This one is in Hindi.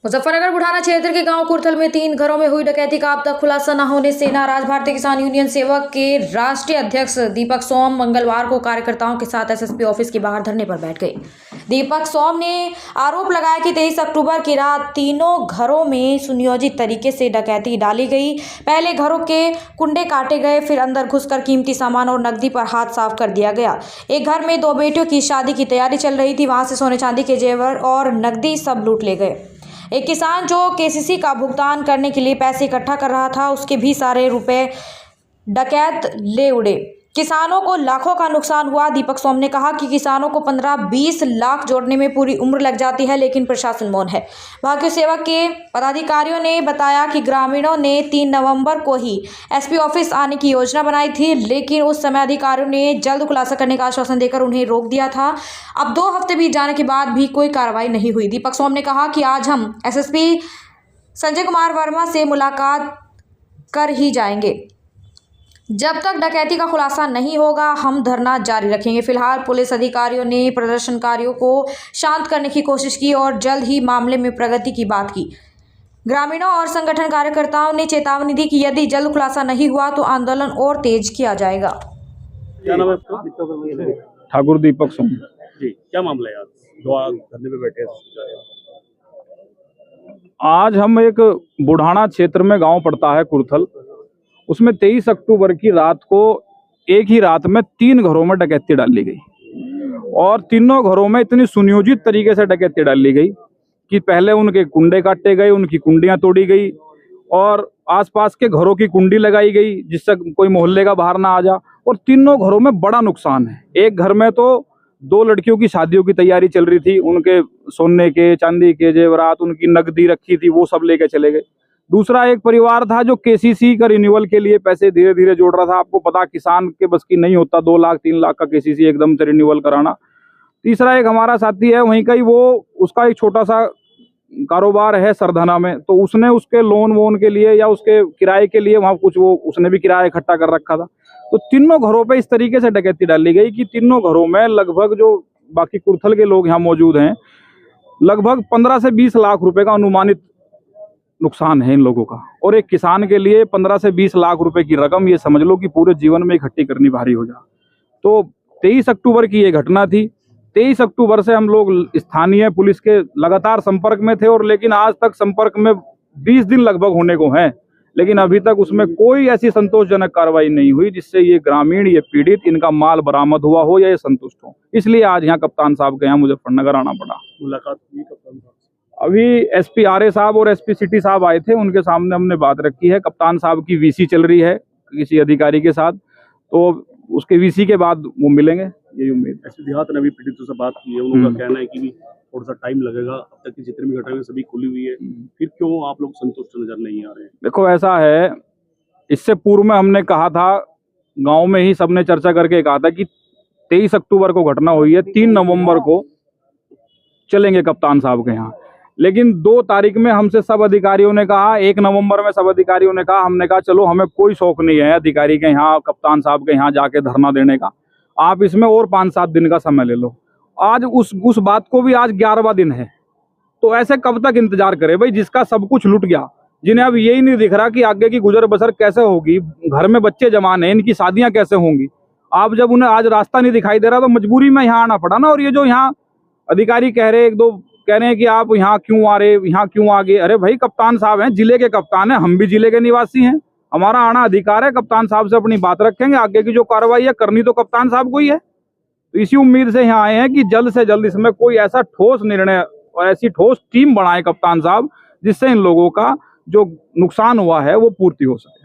मुजफ्फरनगर बुढ़ाना क्षेत्र के गांव कुर्थल में 3 घरों में हुई डकैती का अब तक खुलासा न होने से नाराज भारतीय किसान यूनियन सेवक के राष्ट्रीय अध्यक्ष दीपक सोम मंगलवार को कार्यकर्ताओं के साथ एसएसपी ऑफिस के बाहर धरने पर बैठ गए। दीपक सोम ने आरोप लगाया कि 23 अक्टूबर की रात तीनों घरों में सुनियोजित तरीके से डकैती डाली गई। पहले घरों के कुंडे काटे गए, फिर अंदर घुसकर कीमती सामान और नकदी पर हाथ साफ कर दिया गया। एक घर में 2 बेटियों की शादी की तैयारी चल रही थी, वहां से सोने चांदी के जेवर और नकदी सब लूट ले गए। एक किसान जो केसीसी का भुगतान करने के लिए पैसे इकट्ठा कर रहा था, उसके भी सारे रुपए डकैत ले उड़े। किसानों को लाखों का नुकसान हुआ। दीपक सोम ने कहा कि किसानों को 15-20 लाख जोड़ने में पूरी उम्र लग जाती है, लेकिन प्रशासन मौन है। भाग्य सेवा के पदाधिकारियों ने बताया कि ग्रामीणों ने 3 नवंबर को ही एसपी ऑफिस आने की योजना बनाई थी, लेकिन उस समय अधिकारियों ने जल्द खुलासा करने का आश्वासन देकर उन्हें रोक दिया था। अब 2 हफ्ते बीत जाने के बाद भी कोई कार्रवाई नहीं हुई। दीपक सोम ने कहा कि आज हम एसएसपी संजय कुमार वर्मा से मुलाकात कर ही जाएंगे। जब तक डकैती का खुलासा नहीं होगा, हम धरना जारी रखेंगे। फिलहाल पुलिस अधिकारियों ने प्रदर्शनकारियों को शांत करने की कोशिश की और जल्द ही मामले में प्रगति की बात की। ग्रामीणों और संगठन कार्यकर्ताओं ने चेतावनी दी कि यदि जल्द खुलासा नहीं हुआ तो आंदोलन और तेज किया जाएगा। क्या नाम है आपका? ठाकुर दीपक सोम जी, क्या मामला है? आज धरने पे बैठे हैं। आज हम एक बुढ़ाना क्षेत्र में गांव पड़ता है कुर्थल, उसमें 23 अक्टूबर की रात को एक ही रात में 3 घरों में डकैती डाली गई और तीनों घरों में इतनी सुनियोजित तरीके से डकैती डाली गई कि पहले उनके कुंडे काटे गए, उनकी कुंडियां तोड़ी गई और आसपास के घरों की कुंडी लगाई गई जिससे कोई मोहल्ले का बाहर ना आ जा। और तीनों घरों में बड़ा नुकसान है। एक घर में तो 2 लड़कियों की शादियों की तैयारी चल रही थी, उनके सोने के चांदी के जेवरात, उनकी नकदी रखी थी, वो सब लेके चले गए। दूसरा एक परिवार था जो केसीसी का रिन्यूअल के लिए पैसे धीरे धीरे जोड़ रहा था। आपको पता, किसान के बस की नहीं होता 2 लाख 3 लाख का केसीसी एकदम से रिन्यूअल कराना। तीसरा एक हमारा साथी है वहीं का ही, वो उसका एक छोटा सा कारोबार है सरधना में, तो उसने उसके लोन वोन के लिए या उसके किराए के लिए वहाँ कुछ वो उसने भी किराया इकट्ठा कर रखा था। तो तीनों घरों पे इस तरीके से डकैती डाली गई कि तीनों घरों में लगभग, जो बाकी कुर्थल के लोग यहाँ मौजूद हैं, लगभग 15 से 20 लाख रुपए का अनुमानित नुकसान है इन लोगों का। और एक किसान के लिए 15 से 20 लाख रुपए की रकम, ये समझ लो कि पूरे जीवन में इकट्ठी करनी भारी हो जा। तो 23 अक्टूबर की ये घटना थी। 23 अक्टूबर से हम लोग स्थानीय पुलिस के लगातार संपर्क में थे और लेकिन आज तक संपर्क में 20 दिन लगभग होने को हैं, लेकिन अभी तक उसमें कोई ऐसी संतोषजनक कार्रवाई नहीं हुई जिससे ये ग्रामीण, ये पीड़ित, इनका माल बरामद हुआ हो या ये संतुष्ट हो। इसलिए आज यहाँ कप्तान साहब के यहाँ मुजफ्फरनगर आना पड़ा। मुलाकात हुई कप्तान साहब? अभी एसपी आरए साहब और एसपी सिटी साहब आए थे, उनके सामने हमने बात रखी है। कप्तान साहब की वीसी चल रही है किसी अधिकारी के साथ, तो उसके वीसी के बाद वो मिलेंगे, यही उम्मीद है। एसपी देहात ने भी पीड़ितों से बात की है, उनका कहना है कि थोड़ा सा टाइम लगेगा, अब तक की जितनी भी घटनाएं सभी खुली हुई है, फिर क्यों आप लोग संतुष्ट नजर नहीं आ रहे हैं? देखो ऐसा है, इससे पूर्व में हमने कहा था, गांव में ही सबने चर्चा करके कहा था कि 23 अक्टूबर को घटना हुई है, 3 नवंबर को चलेंगे कप्तान साहब के यहाँ। लेकिन 2 तारीख में हमसे सब अधिकारियों ने कहा, 1 नवंबर में सब अधिकारियों ने कहा, हमने कहा चलो हमें कोई शौक नहीं है अधिकारी के यहाँ, कप्तान साहब के यहाँ जाके धरना देने का, आप इसमें और 5-7 दिन का समय ले लो। आज उस बात को भी आज 11वां दिन है, तो ऐसे कब तक इंतजार करे भाई, जिसका सब कुछ लुट गया, जिन्हें अब यही नहीं दिख रहा कि आगे की गुजर बसर कैसे होगी, घर में बच्चे जवान हैं, इनकी शादियां कैसे होंगी। आप जब उन्हें आज रास्ता नहीं दिखाई दे रहा तो मजबूरी में यहाँ आना पड़ा ना। और ये जो यहाँ अधिकारी कह रहे, 1-2 कह रहे हैं कि आप यहाँ क्यों आ रहे, यहाँ क्यों आ गए। अरे भाई, कप्तान साहब हैं, जिले के कप्तान हैं, हम भी जिले के निवासी हैं, हमारा आना अधिकार है। कप्तान साहब से अपनी बात रखेंगे, आगे की जो कार्रवाई है करनी तो कप्तान साहब को ही है। तो इसी उम्मीद से यहाँ आए हैं कि जल्द से जल्द इसमें कोई ऐसा ठोस निर्णय और ऐसी ठोस टीम बनाए कप्तान साहब, जिससे इन लोगों का जो नुकसान हुआ है वो पूर्ति हो सके।